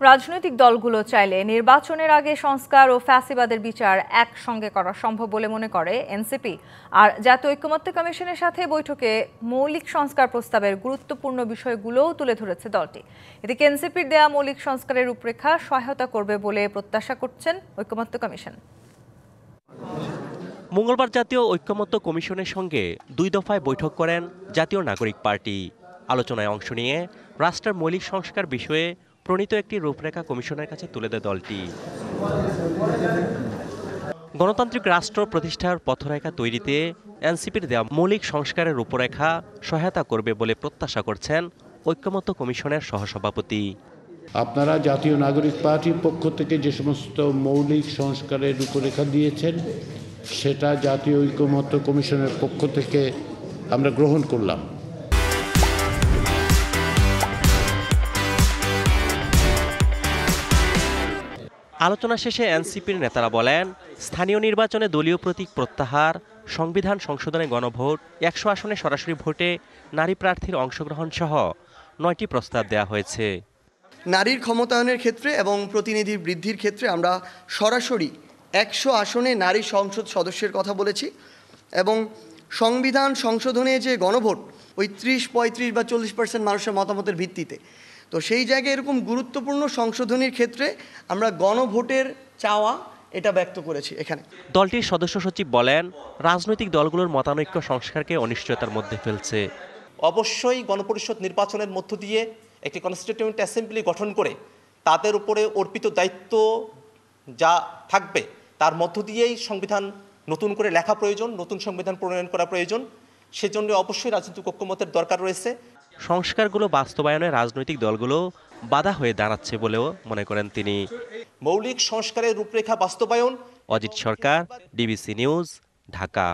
রাজনৈতিক দলগুলো চাইলে নির্বাচনের আগে সংস্কার ও ফ্যাসিবাদের বিচার একসঙ্গে করা সম্ভব বলে মনে করে এনসিপি। আর জাতীয় ঐকমত্য কমিশনের সাথে বৈঠকে মৌলিক সংস্কার প্রস্তাবের গুরুত্বপূর্ণ বিষয়গুলোও তুলে ধরেছে দলটি। এদিকে এনসিপির দেয়া মৌলিক সংস্কারের রূপরেখা সহায়তা করবে বলে প্রত্যাশা করছেন ঐকমত্য কমিশন। মঙ্গলবার জাতীয় ঐকমত্য কমিশনের সঙ্গে 2 দফায় বৈঠক করেন জাতীয় নাগরিক পার্টি। আলোচনায় অংশ নিয়ে রাষ্ট্রের মৌলিক সংস্কার বিষয়ে প্রণীত একটি রূপরেখা কমিশনের কাছে তুলে দেয় দলটি। গণতান্ত্রিক রাষ্ট্র প্রতিষ্ঠার পথরেখা তৈরিতে এনসিপির দেওয়া মৌলিক সংস্কারের রূপরেখা সহায়তা করবে বলে প্রত্যাশা করছেন ঐকমত্য কমিশনের সহসভাপতি। আপনারা জাতীয় নাগরিক পার্টির পক্ষ থেকে যে সমস্ত মৌলিক সংস্কারের রূপরেখা দিয়েছেন সেটা জাতীয় ঐকমত্য কমিশনের পক্ষ থেকে আমরা গ্রহণ করলাম। আলোচনা শেষে এনসিপির নেতারা বলেন, স্থানীয় নির্বাচনে দলীয় প্রতীক প্রত্যাহার, সংবিধান সংশোধনে গণভোট, 100 আসনে সরাসরি ভোটে নারী প্রার্থীর অংশগ্রহণ সহ 9টি প্রস্তাব দেওয়া হয়েছে। নারীর ক্ষমতায়নের ক্ষেত্রে এবং প্রতিনিধি বৃদ্ধির ক্ষেত্রে আমরা সরাসরি 100 আসনে নারী সংসদ সদস্যের কথা বলেছি এবং সংবিধান সংশোধনে যে গণভোট ওই 30, 35 বা 40% মানুষের মতামতের ভিত্তিতে, তো সেই জায়গায় এরকম গুরুত্বপূর্ণ সংশোধনীর ক্ষেত্রে আমরা গণভোটের চাওয়া এটা ব্যক্ত করেছি। এখানে দলটির সদস্য সচিব বলেন, রাজনৈতিক দলগুলোর মতানৈক্য সংস্কারকে অনিশ্চয়তার মধ্যে ফেলছে। অবশ্যই গণপরিষদ নির্বাচনের মধ্য দিয়ে একটি কনস্টিটিউয়েন্ট অ্যাসেম্বলি গঠন করে তাদের উপরে অর্পিত দায়িত্ব যা থাকবে তার মধ্য দিয়েই সংবিধান নতুন করে লেখা প্রয়োজন, নতুন সংবিধান প্রণয়ন করা প্রয়োজন। সেজন্য অবশ্যই রাজনৈতিক ঐকমত্যের দরকার রয়েছে। সংস্কারগুলো বাস্তবায়নে রাজনৈতিক দলগুলো বাধা হয়ে দাঁড়াচ্ছে বলেও মনে করেন তিনি। মৌলিক সংস্কারের রূপরেখা বাস্তবায়ন। অজিত সরকার, ডিবিসি নিউজ, ঢাকা।